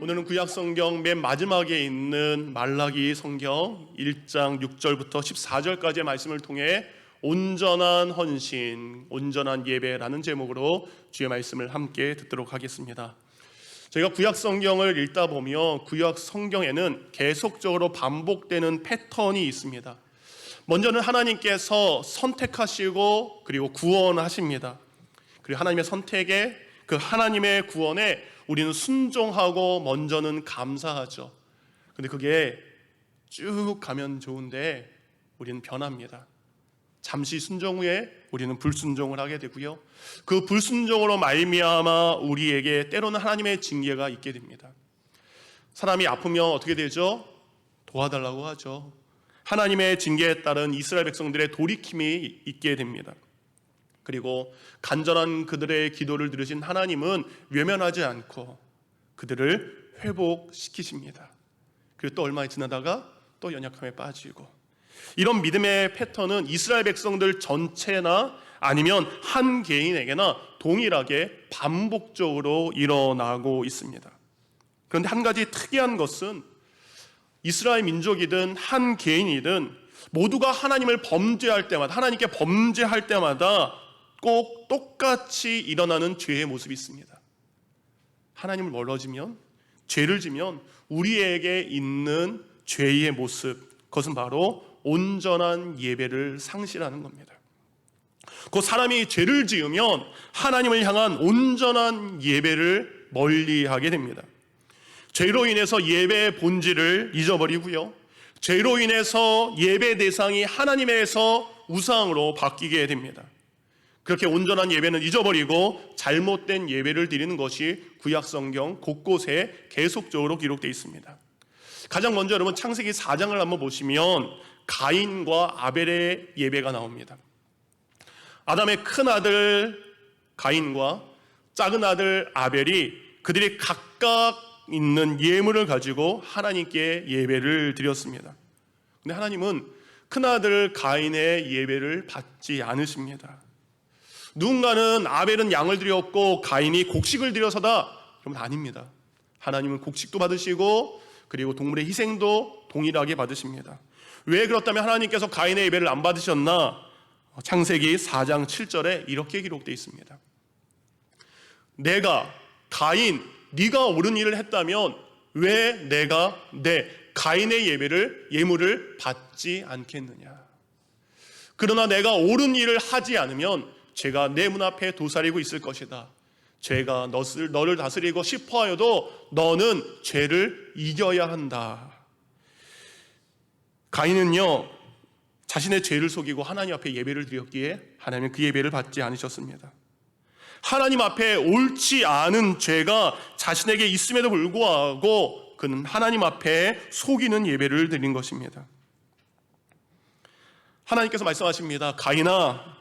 오늘은 구약 성경 맨 마지막에 있는 말라기 성경 1장 6절부터 14절까지의 말씀을 통해 온전한 헌신, 온전한 예배라는 제목으로 주의 말씀을 함께 듣도록 하겠습니다. 저희가 구약 성경을 읽다 보면 구약 성경에는 계속적으로 반복되는 패턴이 있습니다. 먼저는 하나님께서 선택하시고 그리고 구원하십니다. 그리고 하나님의 선택에, 그 하나님의 구원에 우리는 순종하고 먼저는 감사하죠. 근데 그게 쭉 가면 좋은데 우리는 변합니다. 잠시 순종 후에 우리는 불순종을 하게 되고요, 그 불순종으로 말미암아 우리에게 때로는 하나님의 징계가 있게 됩니다. 사람이 아프면 어떻게 되죠? 도와달라고 하죠. 하나님의 징계에 따른 이스라엘 백성들의 돌이킴이 있게 됩니다. 그리고 간절한 그들의 기도를 들으신 하나님은 외면하지 않고 그들을 회복시키십니다. 그리고 또 얼마 지나다가 또 연약함에 빠지고, 이런 믿음의 패턴은 이스라엘 백성들 전체나 아니면 한 개인에게나 동일하게 반복적으로 일어나고 있습니다. 그런데 한 가지 특이한 것은 이스라엘 민족이든 한 개인이든 모두가 하나님을 범죄할 때마다, 하나님께 범죄할 때마다 꼭 똑같이 일어나는 죄의 모습이 있습니다. 하나님을 멀어지면, 죄를 지면 우리에게 있는 죄의 모습, 그것은 바로 온전한 예배를 상실하는 겁니다. 그 사람이 죄를 지으면 하나님을 향한 온전한 예배를 멀리하게 됩니다. 죄로 인해서 예배의 본질을 잊어버리고요, 죄로 인해서 예배 대상이 하나님에서 우상으로 바뀌게 됩니다. 그렇게 온전한 예배는 잊어버리고 잘못된 예배를 드리는 것이 구약 성경 곳곳에 계속적으로 기록되어 있습니다. 가장 먼저 여러분 창세기 4장을 한번 보시면 가인과 아벨의 예배가 나옵니다. 아담의 큰 아들 가인과 작은 아들 아벨이 그들이 각각 있는 예물을 가지고 하나님께 예배를 드렸습니다. 근데 하나님은 큰 아들 가인의 예배를 받지 않으십니다. 누군가는 아벨은 양을 드렸고 가인이 곡식을 드려서다, 그러면 아닙니다. 하나님은 곡식도 받으시고 그리고 동물의 희생도 동일하게 받으십니다. 왜 그렇다면 하나님께서 가인의 예배를 안 받으셨나? 창세기 4장 7절에 이렇게 기록되어 있습니다. 내가 가인, 네가 옳은 일을 했다면 왜 내가 내 가인의 예물을 받지 않겠느냐? 그러나 내가 옳은 일을 하지 않으면 죄가 내 문 앞에 도사리고 있을 것이다. 죄가 너를 다스리고 싶어하여도 너는 죄를 이겨야 한다. 가인은요, 자신의 죄를 속이고 하나님 앞에 예배를 드렸기에 하나님은 그 예배를 받지 않으셨습니다. 하나님 앞에 옳지 않은 죄가 자신에게 있음에도 불구하고 그는 하나님 앞에 속이는 예배를 드린 것입니다. 하나님께서 말씀하십니다. 가인아,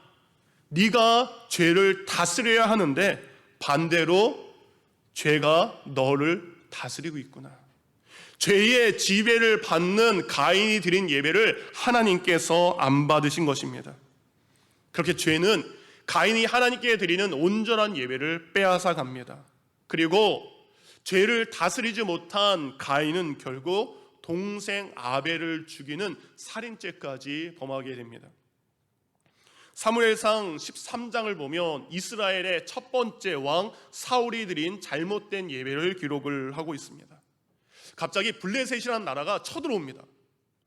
네가 죄를 다스려야 하는데 반대로 죄가 너를 다스리고 있구나. 죄의 지배를 받는 가인이 드린 예배를 하나님께서 안 받으신 것입니다. 그렇게 죄는 가인이 하나님께 드리는 온전한 예배를 빼앗아 갑니다. 그리고 죄를 다스리지 못한 가인은 결국 동생 아벨을 죽이는 살인죄까지 범하게 됩니다. 사무엘상 13장을 보면 이스라엘의 첫 번째 왕 사울이 드린 잘못된 예배를 기록을 하고 있습니다. 갑자기 블레셋이라는 나라가 쳐들어옵니다.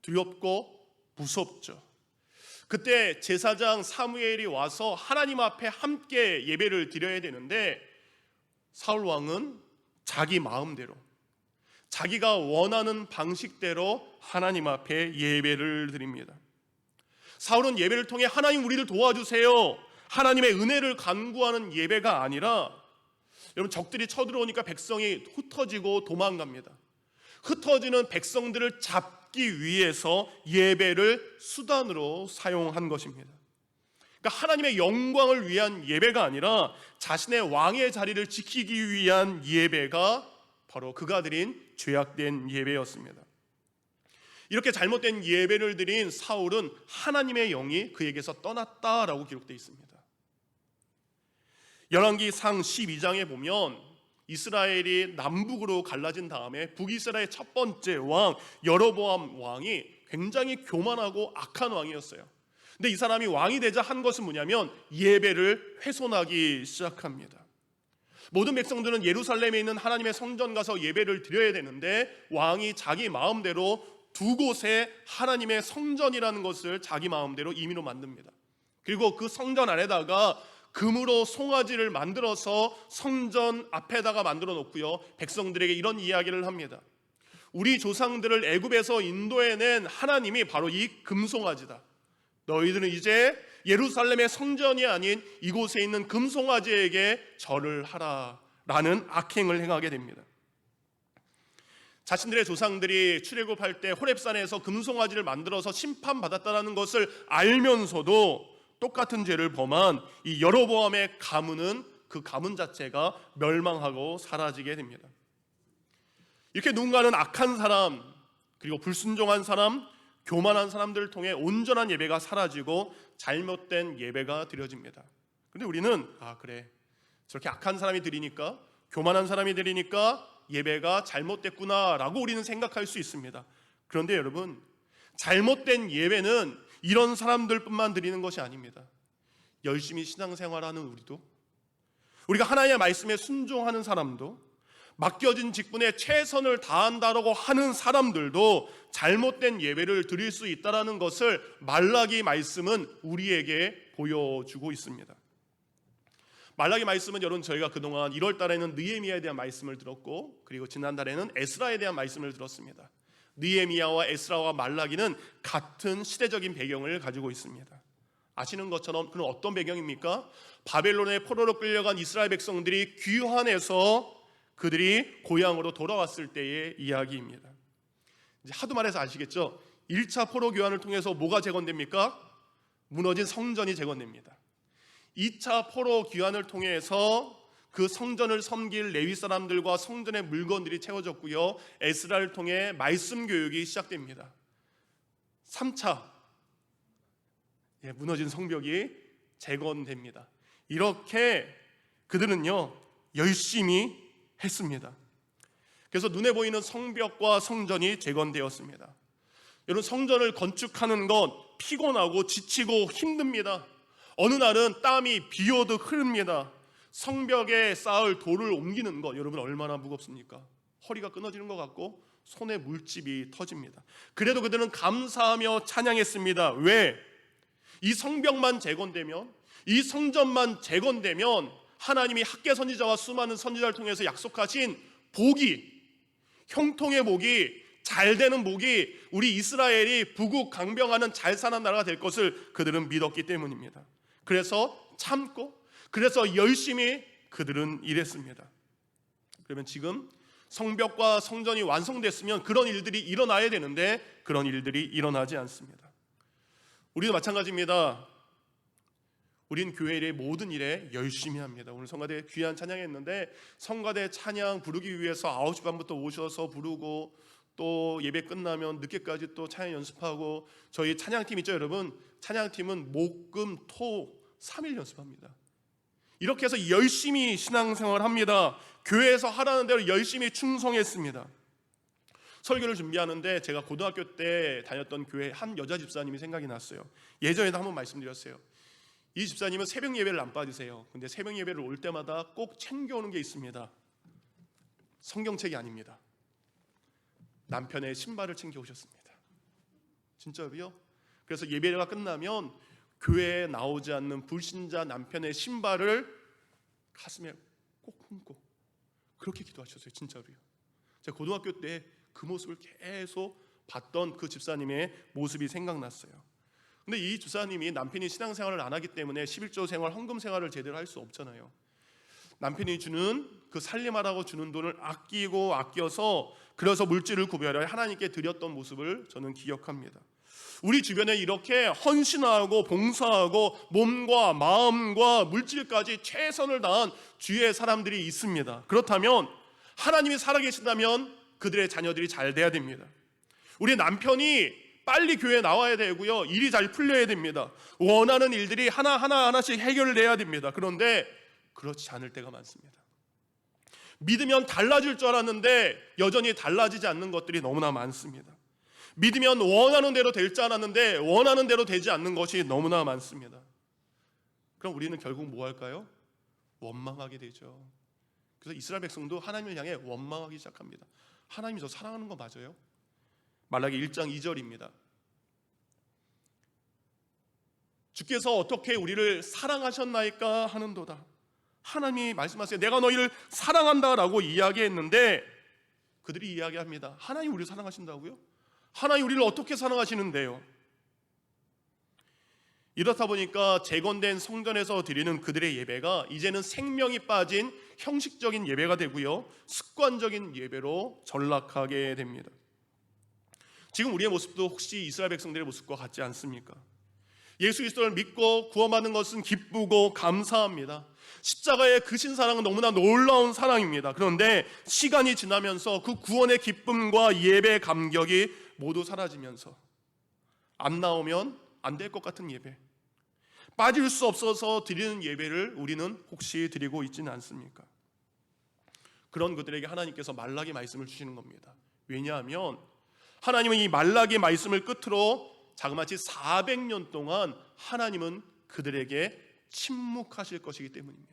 두렵고 무섭죠. 그때 제사장 사무엘이 와서 하나님 앞에 함께 예배를 드려야 되는데 사울 왕은 자기 마음대로, 자기가 원하는 방식대로 하나님 앞에 예배를 드립니다. 사울은 예배를 통해 하나님 우리를 도와주세요, 하나님의 은혜를 간구하는 예배가 아니라, 여러분 적들이 쳐들어오니까 백성이 흩어지고 도망갑니다. 흩어지는 백성들을 잡기 위해서 예배를 수단으로 사용한 것입니다. 그러니까 하나님의 영광을 위한 예배가 아니라 자신의 왕의 자리를 지키기 위한 예배가 바로 그가 드린 죄악된 예배였습니다. 이렇게 잘못된 예배를 드린 사울은 하나님의 영이 그에게서 떠났다라고 기록되어 있습니다. 열왕기상 12장에 보면 이스라엘이 남북으로 갈라진 다음에 북이스라엘 첫 번째 왕 여로보암 왕이 굉장히 교만하고 악한 왕이었어요. 근데 이 사람이 왕이 되자 한 것은 뭐냐면 예배를 훼손하기 시작합니다. 모든 백성들은 예루살렘에 있는 하나님의 성전 가서 예배를 드려야 되는데 왕이 자기 마음대로 두 곳에 하나님의 성전이라는 것을 자기 마음대로 임의로 만듭니다. 그리고 그 성전 안에다가 금으로 송아지를 만들어서 성전 앞에다가 만들어 놓고요, 백성들에게 이런 이야기를 합니다. 우리 조상들을 애굽에서 인도해낸 하나님이 바로 이 금송아지다. 너희들은 이제 예루살렘의 성전이 아닌 이곳에 있는 금송아지에게 절을 하라 라는 악행을 행하게 됩니다. 자신들의 조상들이 출애굽할 때 호렙산에서 금송아지를 만들어서 심판받았다는 것을 알면서도 똑같은 죄를 범한 이 여로보암의 가문은 그 가문 자체가 멸망하고 사라지게 됩니다. 이렇게 누군가는 악한 사람, 그리고 불순종한 사람, 교만한 사람들을 통해 온전한 예배가 사라지고 잘못된 예배가 드려집니다. 그런데 우리는 그래, 저렇게 악한 사람이 드리니까, 교만한 사람이 드리니까 예배가 잘못됐구나 라고 우리는 생각할 수 있습니다. 그런데 여러분, 잘못된 예배는 이런 사람들뿐만 드리는 것이 아닙니다. 열심히 신앙생활하는 우리도, 우리가 하나님의 말씀에 순종하는 사람도, 맡겨진 직분에 최선을 다한다라고 하는 사람들도 잘못된 예배를 드릴 수 있다는 것을 말라기 말씀은 우리에게 보여주고 있습니다. 말라기 말씀은 여러분, 저희가 그동안 1월 달에는 느헤미야에 대한 말씀을 들었고, 그리고 지난달에는 에스라에 대한 말씀을 들었습니다. 느헤미야와 에스라와 말라기는 같은 시대적인 배경을 가지고 있습니다. 아시는 것처럼 그는 어떤 배경입니까? 바벨론의 포로로 끌려간 이스라엘 백성들이 귀환해서 그들이 고향으로 돌아왔을 때의 이야기입니다. 이제 하도 말해서 아시겠죠? 1차 포로 교환을 통해서 뭐가 재건됩니까? 무너진 성전이 재건됩니다. 2차 포로 귀환을 통해서 그 성전을 섬길 레위 사람들과 성전의 물건들이 채워졌고요, 에스라를 통해 말씀 교육이 시작됩니다. 3차 무너진 성벽이 재건됩니다. 이렇게 그들은요 열심히 했습니다. 그래서 눈에 보이는 성벽과 성전이 재건되었습니다. 여러분, 성전을 건축하는 것 피곤하고 지치고 힘듭니다. 어느 날은 땀이 비 오듯 흐릅니다. 성벽에 쌓을 돌을 옮기는 것, 여러분 얼마나 무겁습니까? 허리가 끊어지는 것 같고 손에 물집이 터집니다. 그래도 그들은 감사하며 찬양했습니다. 왜? 이 성벽만 재건되면, 이 성전만 재건되면 하나님이 학개 선지자와 수많은 선지자를 통해서 약속하신 복이, 형통의 복이, 잘되는 복이, 우리 이스라엘이 부국강병하는 잘 사는 나라가 될 것을 그들은 믿었기 때문입니다. 그래서 참고, 그래서 열심히 그들은 일했습니다. 그러면 지금 성벽과 성전이 완성됐으면 그런 일들이 일어나야 되는데 그런 일들이 일어나지 않습니다. 우리도 마찬가지입니다. 우린 교회 일의 모든 일에 열심히 합니다. 오늘 성가대 귀한 찬양했는데, 성가대 찬양 부르기 위해서 9시 반부터 오셔서 부르고, 또 예배 끝나면 늦게까지 또 찬양 연습하고, 저희 찬양팀 있죠 여러분? 찬양팀은 목, 금, 토 3일 연습합니다. 이렇게 해서 열심히 신앙생활을 합니다. 교회에서 하라는 대로 열심히 충성했습니다. 설교를 준비하는데 제가 고등학교 때 다녔던 교회 한 여자 집사님이 생각이 났어요. 예전에도 한번 말씀드렸어요. 이 집사님은 새벽 예배를 안 빠지세요. 근데 새벽 예배를 올 때마다 꼭 챙겨오는 게 있습니다. 성경책이 아닙니다. 남편의 신발을 챙겨오셨습니다. 진짜로요? 그래서 예배가 끝나면 교회에 나오지 않는 불신자 남편의 신발을 가슴에 꼭 품고 그렇게 기도하셨어요. 진짜로요. 제가 고등학교 때 그 모습을 계속 봤던 그 집사님의 모습이 생각났어요. 근데 이 집사님이 남편이 신앙생활을 안 하기 때문에 11조 생활, 헌금 생활을 제대로 할 수 없잖아요. 남편이 주는 그 살림하라고 주는 돈을 아껴서 그래서 물질을 구별하여 하나님께 드렸던 모습을 저는 기억합니다. 우리 주변에 이렇게 헌신하고 봉사하고 몸과 마음과 물질까지 최선을 다한 주위의 사람들이 있습니다. 그렇다면 하나님이 살아계신다면 그들의 자녀들이 잘 돼야 됩니다. 우리 남편이 빨리 교회에 나와야 되고요, 일이 잘 풀려야 됩니다. 원하는 일들이 하나씩 해결돼야 됩니다. 그런데 그렇지 않을 때가 많습니다. 믿으면 달라질 줄 알았는데 여전히 달라지지 않는 것들이 너무나 많습니다. 믿으면 원하는 대로 될 줄 알았는데 원하는 대로 되지 않는 것이 너무나 많습니다. 그럼 우리는 결국 뭐 할까요? 원망하게 되죠. 그래서 이스라엘 백성도 하나님을 향해 원망하기 시작합니다. 하나님이 저 사랑하는 거 맞아요? 말라기 1장 2절입니다. 주께서 어떻게 우리를 사랑하셨나이까 하는도다. 하나님이 말씀하세요. 내가 너희를 사랑한다라고 이야기했는데 그들이 이야기합니다. 하나님 우리를 사랑하신다고요? 하나님 우리를 어떻게 사랑하시는데요? 이렇다 보니까 재건된 성전에서 드리는 그들의 예배가 이제는 생명이 빠진 형식적인 예배가 되고요, 습관적인 예배로 전락하게 됩니다. 지금 우리의 모습도 혹시 이스라엘 백성들의 모습과 같지 않습니까? 예수 그리스도를 믿고 구원받는 것은 기쁘고 감사합니다. 십자가의 그 신사랑은 너무나 놀라운 사랑입니다. 그런데 시간이 지나면서 그 구원의 기쁨과 예배의 감격이 모두 사라지면서 안 나오면 안 될 것 같은 예배, 빠질 수 없어서 드리는 예배를 우리는 혹시 드리고 있지는 않습니까? 그런 그들에게 하나님께서 말라기 말씀을 주시는 겁니다. 왜냐하면 하나님은 이 말라기 말씀을 끝으로 자그마치 400년 동안 하나님은 그들에게 침묵하실 것이기 때문입니다.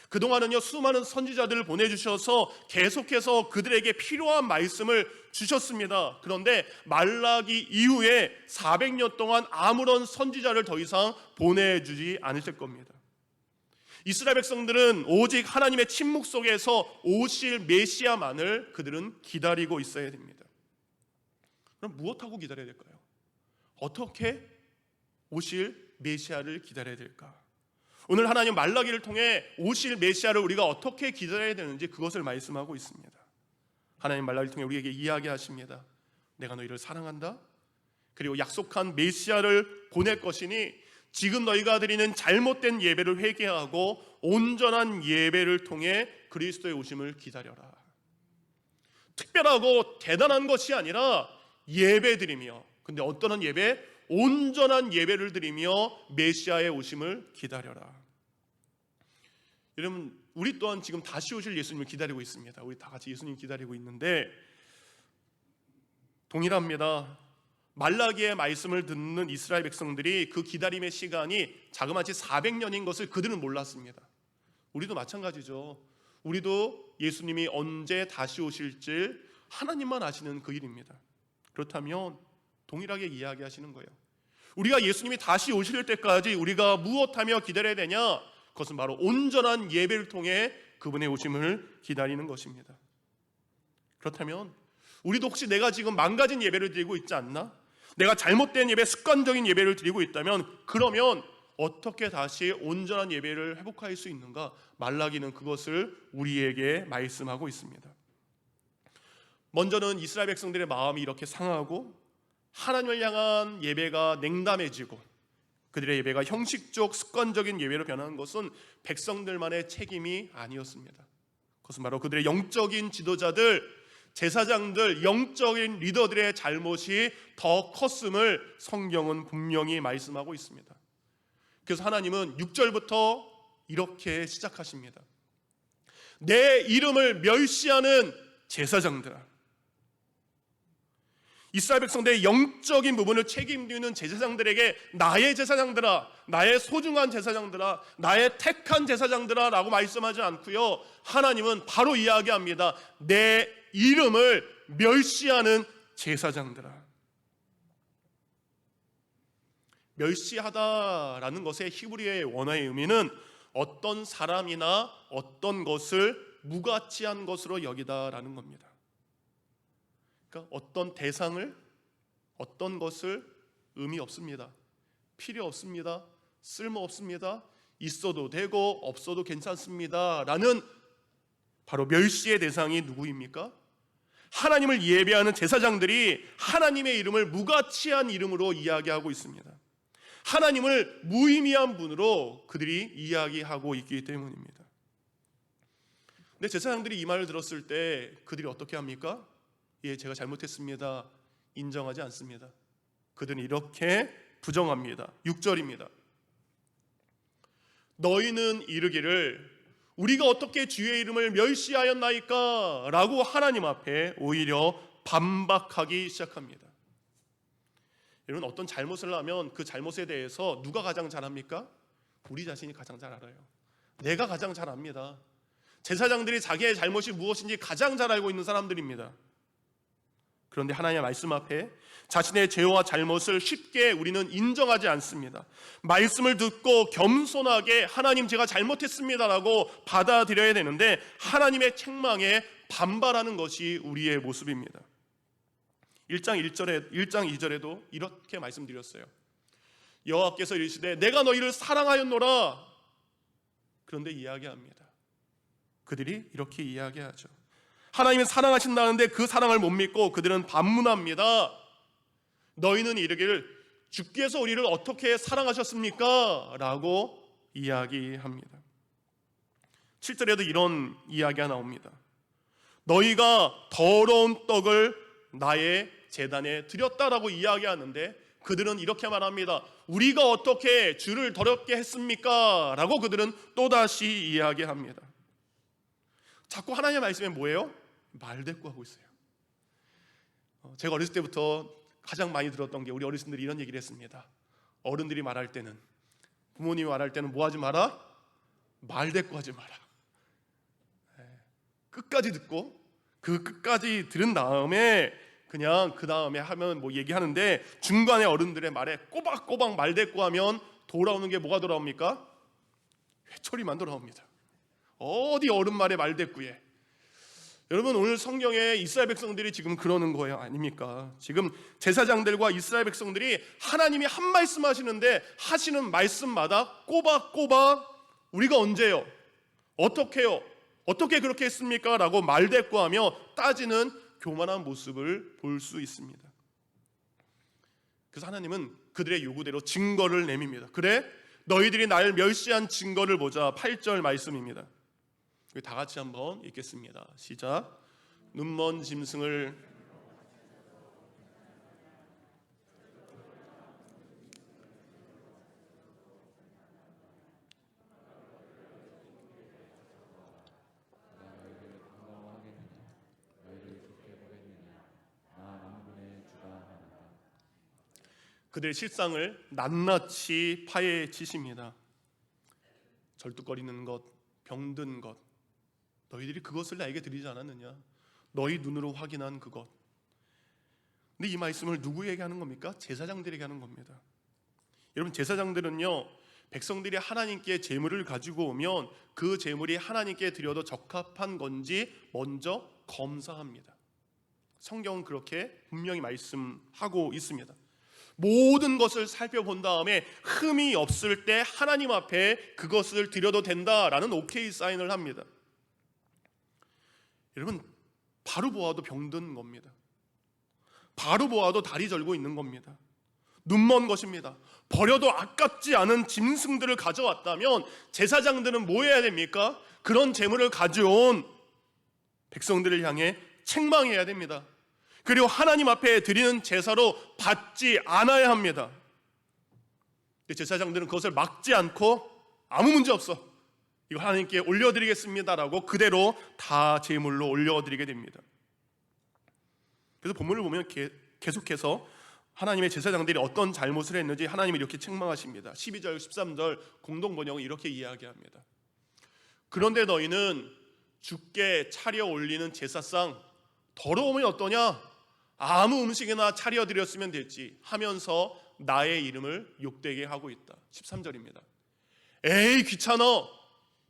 그동안은요, 수많은 선지자들을 보내주셔서 계속해서 그들에게 필요한 말씀을 주셨습니다. 그런데 말라기 이후에 400년 동안 아무런 선지자를 더 이상 보내주지 않으실 겁니다. 이스라엘 백성들은 오직 하나님의 침묵 속에서 오실 메시아만을 그들은 기다리고 있어야 됩니다. 그럼 무엇하고 기다려야 될까요? 어떻게 오실 메시아를 기다려야 될까? 오늘 하나님 말라기를 통해 오실 메시아를 우리가 어떻게 기다려야 되는지 그것을 말씀하고 있습니다. 하나님 말라기를 통해 우리에게 이야기하십니다. 내가 너희를 사랑한다. 그리고 약속한 메시아를 보낼 것이니 지금 너희가 드리는 잘못된 예배를 회개하고 온전한 예배를 통해 그리스도의 오심을 기다려라. 특별하고 대단한 것이 아니라 예배드리며, 근데 어떤 예배? 온전한 예배를 드리며 메시아의 오심을 기다려라. 여러분, 우리 또한 지금 다시 오실 예수님을 기다리고 있습니다. 우리 다 같이 예수님 기다리고 있는데 동일합니다. 말라기의 말씀을 듣는 이스라엘 백성들이 그 기다림의 시간이 자그마치 400년인 것을 그들은 몰랐습니다. 우리도 마찬가지죠. 우리도 예수님이 언제 다시 오실지 하나님만 아시는 그 일입니다. 그렇다면 동일하게 이야기하시는 거예요. 우리가 예수님이 다시 오실 때까지 우리가 무엇하며 기다려야 되냐? 그것은 바로 온전한 예배를 통해 그분의 오심을 기다리는 것입니다. 그렇다면 우리도 혹시 내가 지금 망가진 예배를 드리고 있지 않나? 내가 잘못된 예배, 습관적인 예배를 드리고 있다면 그러면 어떻게 다시 온전한 예배를 회복할 수 있는가? 말라기는 그것을 우리에게 말씀하고 있습니다. 먼저는 이스라엘 백성들의 마음이 이렇게 상하고 하나님을 향한 예배가 냉담해지고 그들의 예배가 형식적 습관적인 예배로 변하는 것은 백성들만의 책임이 아니었습니다. 그것은 바로 그들의 영적인 지도자들, 제사장들, 영적인 리더들의 잘못이 더 컸음을 성경은 분명히 말씀하고 있습니다. 그래서 하나님은 6절부터 이렇게 시작하십니다. 내 이름을 멸시하는 제사장들아, 이스라엘 백성들의 영적인 부분을 책임지는 제사장들에게 나의 제사장들아, 나의 소중한 제사장들아, 나의 택한 제사장들아 라고 말씀하지 않고요, 하나님은 바로 이야기합니다. 내 이름을 멸시하는 제사장들아. 멸시하다라는 것의 히브리어의 원어의 의미는 어떤 사람이나 어떤 것을 무가치한 것으로 여기다라는 겁니다. 그러니까 어떤 대상을, 어떤 것을 의미 없습니다. 필요 없습니다. 쓸모 없습니다. 있어도 되고 없어도 괜찮습니다 라는 바로 멸시의 대상이 누구입니까? 하나님을 예배하는 제사장들이 하나님의 이름을 무가치한 이름으로 이야기하고 있습니다. 하나님을 무의미한 분으로 그들이 이야기하고 있기 때문입니다. 근데 제사장들이 이 말을 들었을 때 그들이 어떻게 합니까? 예, 제가 잘못했습니다. 인정하지 않습니다. 그들은 이렇게 부정합니다. 6절입니다. 너희는 이르기를 우리가 어떻게 주의 이름을 멸시하였나이까? 라고 하나님 앞에 오히려 반박하기 시작합니다. 여러분, 어떤 잘못을 하면 그 잘못에 대해서 누가 가장 잘 합니까? 우리 자신이 가장 잘 알아요. 내가 가장 잘 압니다. 제사장들이 자기의 잘못이 무엇인지 가장 잘 알고 있는 사람들입니다. 그런데 하나님의 말씀 앞에 자신의 죄와 잘못을 쉽게 우리는 인정하지 않습니다. 말씀을 듣고 겸손하게 하나님 제가 잘못했습니다라고 받아들여야 되는데 하나님의 책망에 반발하는 것이 우리의 모습입니다. 1장 2절에도 이렇게 말씀드렸어요. 여호와께서 이르시되 내가 너희를 사랑하였노라. 그런데 이야기합니다. 그들이 이렇게 이야기하죠. 하나님은 사랑하신다는데 그 사랑을 못 믿고 그들은 반문합니다. 너희는 이르기를 주께서 우리를 어떻게 사랑하셨습니까? 라고 이야기합니다. 7절에도 이런 이야기가 나옵니다. 너희가 더러운 떡을 나의 제단에 드렸다라고 이야기하는데 그들은 이렇게 말합니다. 우리가 어떻게 주를 더럽게 했습니까? 라고 그들은 또다시 이야기합니다. 자꾸 하나님의 말씀에 뭐예요? 말대꾸하고 있어요. 제가 어렸을 때부터 가장 많이 들었던 게 우리 어르신들이 이런 얘기를 했습니다. 어른들이 말할 때는, 부모님이 말할 때는 뭐 하지 마라? 말대꾸하지 마라. 끝까지 듣고 그 끝까지 들은 다음에 그냥 그 다음에 하면 뭐 얘기하는데 중간에 어른들의 말에 꼬박꼬박 말대꾸하면 돌아오는 게 뭐가 돌아옵니까? 회초리만 돌아옵니다. 어디 어른 말에 말대꾸해. 여러분, 오늘 성경에 이스라엘 백성들이 지금 그러는 거예요, 아닙니까? 지금 제사장들과 이스라엘 백성들이 하나님이 한 말씀 하시는데 하시는 말씀마다 꼬박꼬박 우리가 언제요? 어떻게요? 어떻게 그렇게 했습니까? 라고 말대꾸하며 따지는 교만한 모습을 볼 수 있습니다. 그래서 하나님은 그들의 요구대로 증거를 내밉니다. 그래? 너희들이 날 멸시한 증거를 보자. 8절 말씀입니다. 다 같이 한번 읽겠습니다. 시작. 눈먼 짐승을 그들의 실상을 낱낱이 파헤치십니다. 절뚝거리는 것, 병든 것, 너희들이 그것을 나에게 드리지 않았느냐? 너희 눈으로 확인한 그것. 근데 이 말씀을 누구에게 하는 겁니까? 제사장들에게 하는 겁니다. 여러분, 제사장들은요, 백성들이 하나님께 제물을 가지고 오면 그 제물이 하나님께 드려도 적합한 건지 먼저 검사합니다. 성경은 그렇게 분명히 말씀하고 있습니다. 모든 것을 살펴본 다음에 흠이 없을 때 하나님 앞에 그것을 드려도 된다라는 오케이 사인을 합니다. 여러분, 바로 보아도 병든 겁니다. 바로 보아도 다리 절고 있는 겁니다. 눈먼 것입니다. 버려도 아깝지 않은 짐승들을 가져왔다면 제사장들은 뭐 해야 됩니까? 그런 재물을 가져온 백성들을 향해 책망해야 됩니다. 그리고 하나님 앞에 드리는 제사로 받지 않아야 합니다. 근데 제사장들은 그것을 막지 않고 아무 문제 없어, 이거 하나님께 올려드리겠습니다라고 그대로 다 제물로 올려드리게 됩니다. 그래서 본문을 보면 계속해서 하나님의 제사장들이 어떤 잘못을 했는지 하나님이 이렇게 책망하십니다. 12절, 13절 공동번역은 이렇게 이야기합니다. 그런데 너희는 주께 차려 올리는 제사상 더러우면 어떠냐? 아무 음식이나 차려드렸으면 됐지 하면서 나의 이름을 욕되게 하고 있다. 13절입니다. 에이 귀찮아,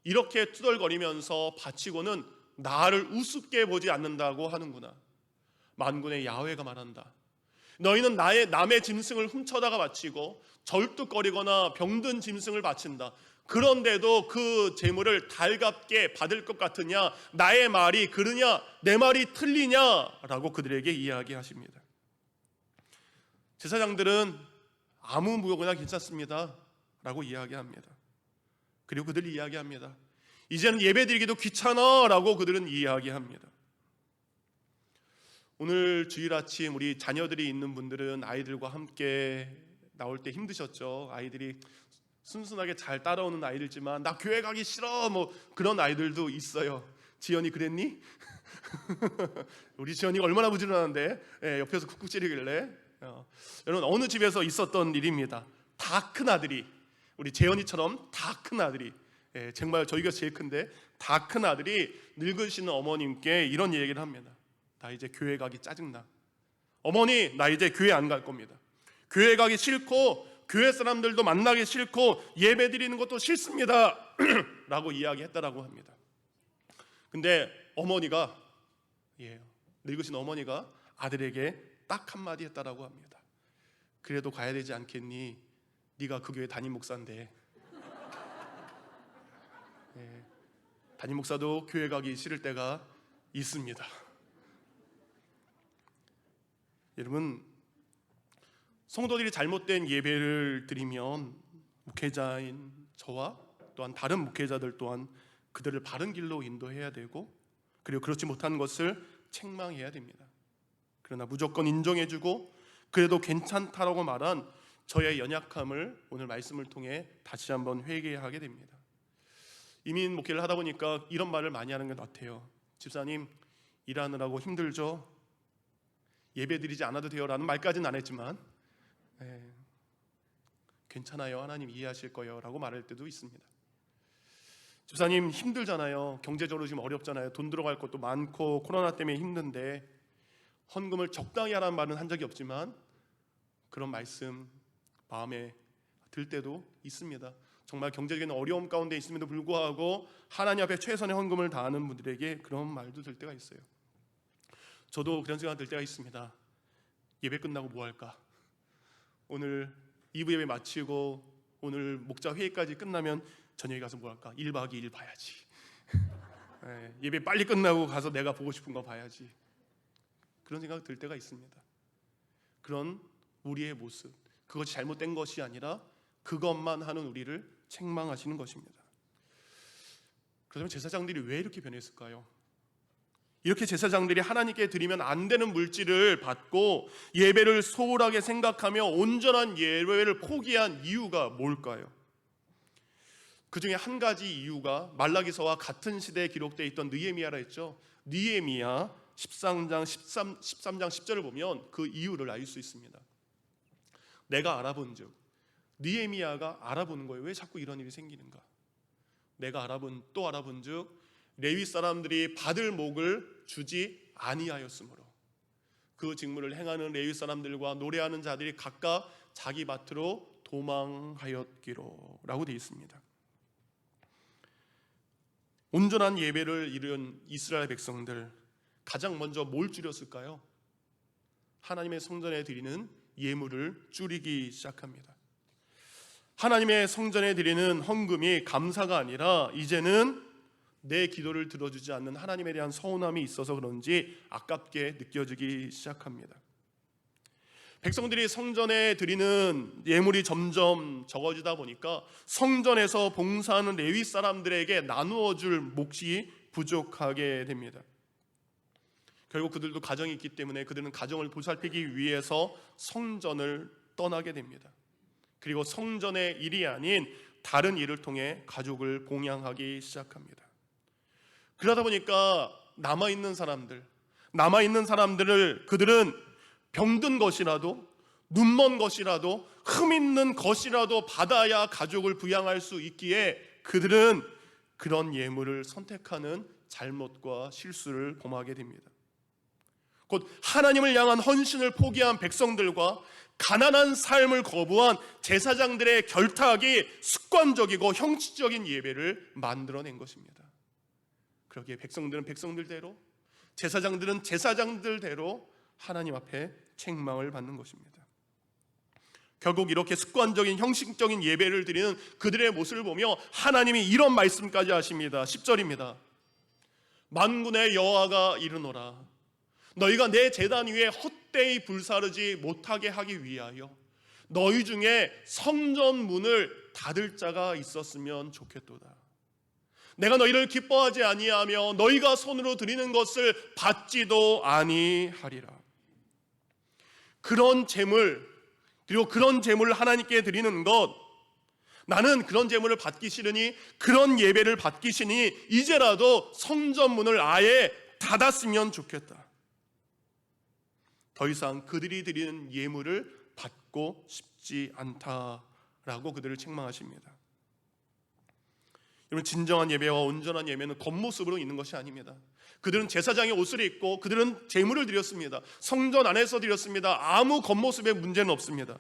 이렇게 투덜거리면서 바치고는 나를 우습게 보지 않는다고 하는구나. 만군의 야훼가 말한다. 너희는 남의 짐승을 훔쳐다가 바치고 절뚝거리거나 병든 짐승을 바친다. 그런데도 그 재물을 달갑게 받을 것 같으냐? 나의 말이 그르냐? 내 말이 틀리냐? 라고 그들에게 이야기하십니다. 제사장들은 아무 무역이나 괜찮습니다 라고 이야기합니다. 그리고 그들이 이야기합니다. 이제는 예배드리기도 귀찮아 라고 그들은 이야기합니다. 오늘 주일 아침 우리 자녀들이 있는 분들은 아이들과 함께 나올 때 힘드셨죠? 아이들이 순순하게 잘 따라오는 아이들이지만 나 교회 가기 싫어 뭐 그런 아이들도 있어요. 지연이 그랬니? 우리 지연이가 얼마나 부지런한데 옆에서 쿡쿡 찌르길래. 여러분, 어느 집에서 있었던 일입니다. 다 큰 아들이, 우리 재현이처럼 다 큰 아들이, 정말 저희가 제일 큰데 다 큰 아들이 늙으시는 어머님께 이런 얘기를 합니다. 나 이제 교회 가기 짜증나. 어머니, 나 이제 교회 안 갈 겁니다. 교회 가기 싫고 교회 사람들도 만나기 싫고 예배 드리는 것도 싫습니다. 라고 이야기했다라고 합니다. 근데 어머니가, 늙으신 어머니가 아들에게 딱 한마디 했다라고 합니다. 그래도 가야 되지 않겠니? 네가 그 교회 담임 목사인데. 담임 목사도 교회 가기 싫을 때가 있습니다. 여러분, 성도들이 잘못된 예배를 드리면 목회자인 저와 또한 다른 목회자들 또한 그들을 바른 길로 인도해야 되고, 그리고 그렇지 못한 것을 책망해야 됩니다. 그러나 무조건 인정해주고 그래도 괜찮다라고 말한 저의 연약함을 오늘 말씀을 통해 다시 한번 회개하게 됩니다. 이민 목회를 하다 보니까 이런 말을 많이 하는 것 같아요. 집사님, 일하느라고 힘들죠? 예배 드리지 않아도 돼요 라는 말까지는 안 했지만 괜찮아요, 하나님 이해하실 거예요 라고 말할 때도 있습니다. 집사님 힘들잖아요, 경제적으로 지금 어렵잖아요, 돈 들어갈 것도 많고 코로나 때문에 힘든데 헌금을 적당히 하라는 말은 한 적이 없지만 그런 말씀 마음에 들 때도 있습니다. 정말 경제적인 어려움 가운데 있음에도 불구하고 하나님 앞에 최선의 헌금을 다하는 분들에게 그런 말도 들 때가 있어요. 저도 그런 생각 들 때가 있습니다. 예배 끝나고 뭐 할까? 오늘 2부 예배 마치고 오늘 목자 회의까지 끝나면 저녁에 가서 뭐 할까? 1박 2일 봐야지. 예배 빨리 끝나고 가서 내가 보고 싶은 거 봐야지. 그런 생각 들 때가 있습니다. 그런 우리의 모습, 그것이 잘못된 것이 아니라 그것만 하는 우리를 책망하시는 것입니다. 그렇다면 제사장들이 왜 이렇게 변했을까요? 이렇게 제사장들이 하나님께 드리면 안 되는 물질을 받고 예배를 소홀하게 생각하며 온전한 예배를 포기한 이유가 뭘까요? 그 중에 한 가지 이유가 말라기서와 같은 시대에 기록되어 있던 느헤미야라 했죠. 느헤미야 13장 10절을 보면 그 이유를 알 수 있습니다. 내가 알아본즉, 느헤미야가 알아보는 거예요. 왜 자꾸 이런 일이 생기는가? 내가 알아본즉 레위 사람들이 받을 목을 주지 아니하였으므로 그 직무를 행하는 레위 사람들과 노래하는 자들이 각각 자기 밭으로 도망하였기로 라고 되어 있습니다. 온전한 예배를 이룬 이스라엘 백성들, 가장 먼저 뭘 줄였을까요? 하나님의 성전에 드리는 예물을 줄이기 시작합니다. 하나님의 성전에 드리는 헌금이 감사가 아니라 이제는 내 기도를 들어주지 않는 하나님에 대한 서운함이 있어서 그런지 아깝게 느껴지기 시작합니다. 백성들이 성전에 드리는 예물이 점점 적어지다 보니까 성전에서 봉사하는 레위 사람들에게 나누어 줄 몫이 부족하게 됩니다. 결국 그들도 가정이 있기 때문에 그들은 가정을 보살피기 위해서 성전을 떠나게 됩니다. 그리고 그성전의 일이 아닌 다른 일을 통해 가족을 봉양하기 시작합니다. 그러다 보니까 남아있는 사람들을 그들은 병든 것이라도 눈먼 것이라도 흠 있는 것이라도 받아야 가족을 부양할 수 있기에 그들은 그런 예물을 선택하는 잘못과 실수를 범하게 됩니다. 곧 하나님을 향한 헌신을 포기한 백성들과 가난한 삶을 거부한 제사장들의 결탁이 습관적이고 형식적인 예배를 만들어낸 것입니다. 그러기에 백성들은 백성들대로, 제사장들은 제사장들대로 하나님 앞에 책망을 받는 것입니다. 결국 이렇게 습관적인 형식적인 예배를 드리는 그들의 모습을 보며 하나님이 이런 말씀까지 하십니다. 10절입니다. 만군의 여호와가 이르노라, 너희가 내 제단 위에 헛되이 불사르지 못하게 하기 위하여 너희 중에 성전 문을 닫을 자가 있었으면 좋겠도다. 내가 너희를 기뻐하지 아니하며 너희가 손으로 드리는 것을 받지도 아니하리라. 그런 재물, 그리고 그런 재물을 하나님께 드리는 것, 나는 그런 제물을 받기 싫으니, 그런 예배를 받기 싫으니 이제라도 성전문을 아예 닫았으면 좋겠다. 더 이상 그들이 드리는 예물을 받고 싶지 않다라고 그들을 책망하십니다. 여러분, 진정한 예배와 온전한 예배는 겉모습으로 있는 것이 아닙니다. 그들은 제사장의 옷을 입고 그들은 제물을 드렸습니다. 성전 안에서 드렸습니다. 아무 겉모습에 문제는 없습니다.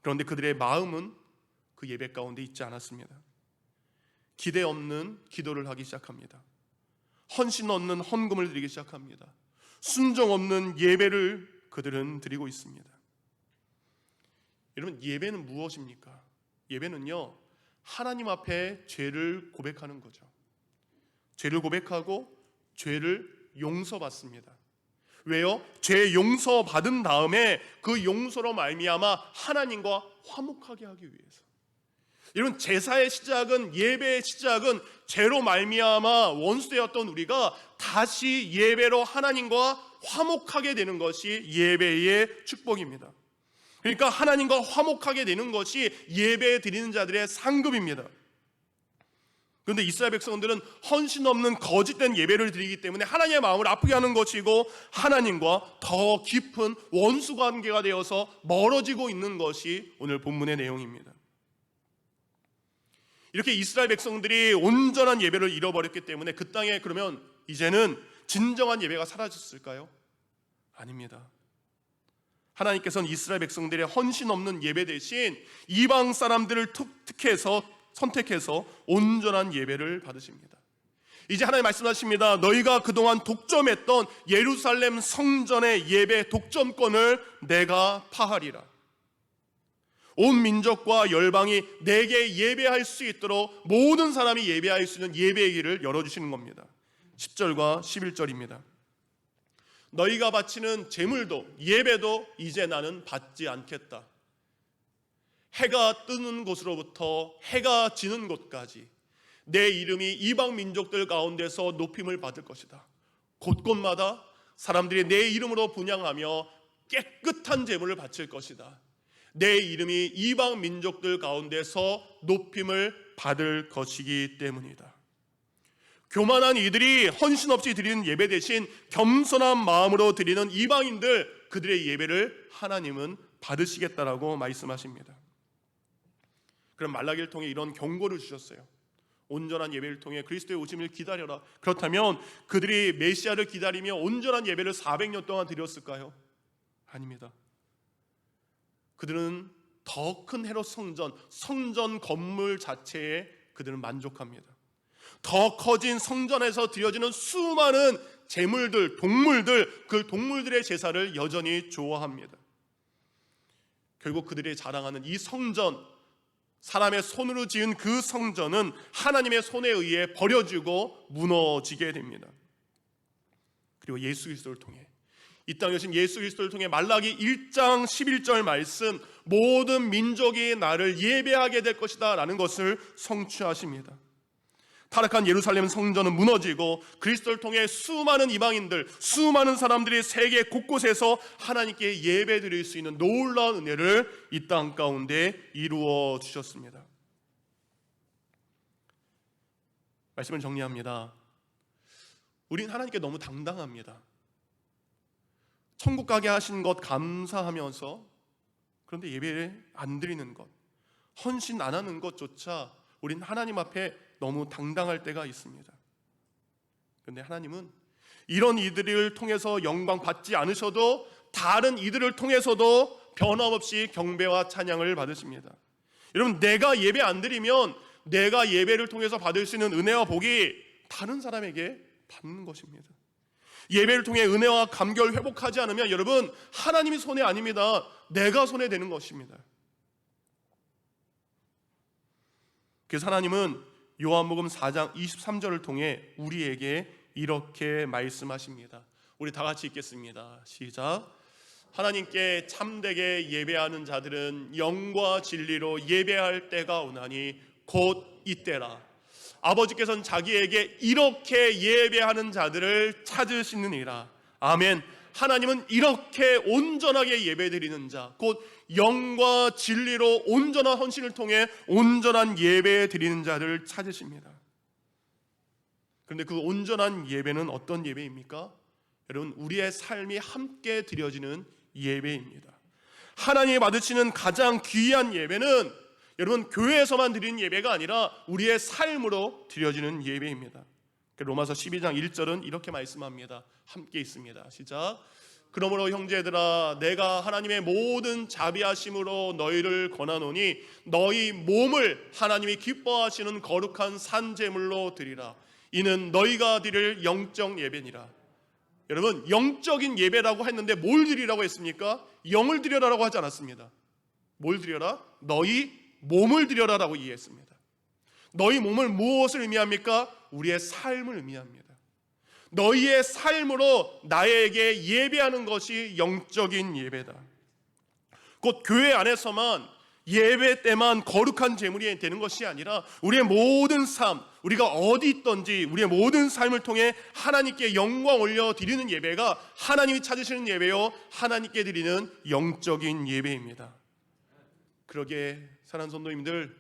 그런데 그들의 마음은 그 예배 가운데 있지 않았습니다. 기대 없는 기도를 하기 시작합니다. 헌신 없는 헌금을 드리기 시작합니다. 순종 없는 예배를 그들은 드리고 있습니다. 여러분, 예배는 무엇입니까? 예배는요, 하나님 앞에 죄를 고백하는 거죠. 죄를 고백하고 죄를 용서받습니다. 왜요? 죄 용서받은 다음에 그 용서로 말미암아 하나님과 화목하게 하기 위해서. 여러분, 제사의 시작은, 예배의 시작은 죄로 말미암아 원수되었던 우리가 다시 예배로 하나님과 화목하게 되는 것이 예배의 축복입니다. 그러니까 하나님과 화목하게 되는 것이 예배 드리는 자들의 상급입니다. 그런데 이스라엘 백성들은 헌신 없는 거짓된 예배를 드리기 때문에 하나님의 마음을 아프게 하는 것이고, 하나님과 더 깊은 원수 관계가 되어서 멀어지고 있는 것이 오늘 본문의 내용입니다. 이렇게 이스라엘 백성들이 온전한 예배를 잃어버렸기 때문에 그 땅에 그러면 이제는 진정한 예배가 사라졌을까요? 아닙니다. 하나님께서는 이스라엘 백성들의 헌신 없는 예배 대신 이방 사람들을 선택해서 온전한 예배를 받으십니다. 이제 하나님 말씀하십니다. 너희가 그동안 독점했던 예루살렘 성전의 예배 독점권을 내가 파하리라. 온 민족과 열방이 내게 예배할 수 있도록 모든 사람이 예배할 수 있는 예배의 길을 열어주시는 겁니다. 10절과 11절입니다. 너희가 바치는 제물도 예배도 이제 나는 받지 않겠다. 해가 뜨는 곳으로부터 해가 지는 곳까지 내 이름이 이방 민족들 가운데서 높임을 받을 것이다. 곳곳마다 사람들이 내 이름으로 분향하며 깨끗한 제물을 바칠 것이다. 내 이름이 이방 민족들 가운데서 높임을 받을 것이기 때문이다. 교만한 이들이 헌신 없이 드리는 예배 대신 겸손한 마음으로 드리는 이방인들, 그들의 예배를 하나님은 받으시겠다라고 말씀하십니다. 그럼 말라기를 통해 이런 경고를 주셨어요. 온전한 예배를 통해 그리스도의 오심을 기다려라. 그렇다면 그들이 메시아를 기다리며 온전한 예배를 400년 동안 드렸을까요? 아닙니다. 그들은 더 큰 헤롯 성전 건물 자체에 그들은 만족합니다. 더 커진 성전에서 드려지는 수많은 제물들, 동물들, 그 동물들의 제사를 여전히 좋아합니다. 결국 그들이 자랑하는 이 성전, 사람의 손으로 지은 그 성전은 하나님의 손에 의해 버려지고 무너지게 됩니다. 그리고 예수 그리스도를 통해, 이 땅에 오신 예수 그리스도를 통해 말라기 1장 11절 말씀, 모든 민족이 나를 예배하게 될 것이다 라는 것을 성취하십니다. 타락한 예루살렘 성전은 무너지고 그리스도를 통해 수많은 이방인들, 수많은 사람들이 세계 곳곳에서 하나님께 예배 드릴 수 있는 놀라운 은혜를 이 땅 가운데 이루어 주셨습니다. 말씀을 정리합니다. 우린 하나님께 너무 당당합니다. 천국 가게 하신 것 감사하면서, 그런데 예배를 안 드리는 것, 헌신 안 하는 것조차 우린 하나님 앞에 너무 당당할 때가 있습니다. 그런데 하나님은 이런 이들을 통해서 영광 받지 않으셔도 다른 이들을 통해서도 변함없이 경배와 찬양을 받으십니다. 여러분, 내가 예배 안 드리면 내가 예배를 통해서 받을 수 있는 은혜와 복이 다른 사람에게 받는 것입니다. 예배를 통해 은혜와 감격을 회복하지 않으면 여러분, 하나님이 손해 아닙니다. 내가 손해되는 것입니다. 그래서 하나님은 요한복음 4장 23절을 통해 우리에게 이렇게 말씀하십니다. 우리 다 같이 읽겠습니다. 시작. 하나님께 참되게 예배하는 자들은 영과 진리로 예배할 때가 오나니 곧 이때라. 아버지께서는 자기에게 이렇게 예배하는 자들을 찾으시느니라. 아멘. 하나님은 이렇게 온전하게 예배드리는 자, 곧 영과 진리로 온전한 헌신을 통해 온전한 예배 드리는 자를 찾으십니다. 그런데 그 온전한 예배는 어떤 예배입니까? 여러분, 우리의 삶이 함께 드려지는 예배입니다. 하나님이 받으시는 가장 귀한 예배는 여러분 교회에서만 드리는 예배가 아니라 우리의 삶으로 드려지는 예배입니다. 로마서 12장 1절은 이렇게 말씀합니다. 함께 있습니다. 시작. 그러므로 형제들아, 내가 하나님의 모든 자비하심으로 너희를 권하노니 너희 몸을 하나님이 기뻐하시는 거룩한 산제물로 드리라. 이는 너희가 드릴 영적 예배니라. 여러분, 영적인 예배라고 했는데 뭘 드리라고 했습니까? 영을 드려라라고 하지 않았습니다. 뭘 드려라? 너희 몸을 드려라라고 이해했습니다. 너희 몸을 무엇을 의미합니까? 우리의 삶을 의미합니다. 너희의 삶으로 나에게 예배하는 것이 영적인 예배다. 곧 교회 안에서만 예배 때만 거룩한 제물이 되는 것이 아니라 우리의 모든 삶, 우리가 어디 있든지 우리의 모든 삶을 통해 하나님께 영광 올려 드리는 예배가 하나님이 찾으시는 예배요, 하나님께 드리는 영적인 예배입니다. 그러기에 사랑하는 성도님들,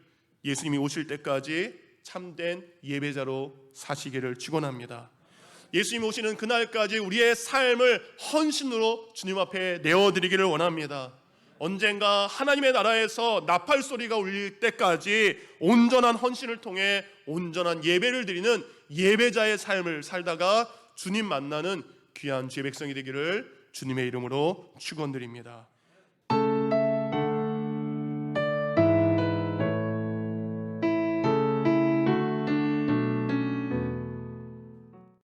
예수님이 오실 때까지 참된 예배자로 사시기를 축원합니다. 예수님이 오시는 그날까지 우리의 삶을 헌신으로 주님 앞에 내어드리기를 원합니다. 언젠가 하나님의 나라에서 나팔 소리가 울릴 때까지 온전한 헌신을 통해 온전한 예배를 드리는 예배자의 삶을 살다가 주님 만나는 귀한 주의 백성이 되기를 주님의 이름으로 축원드립니다.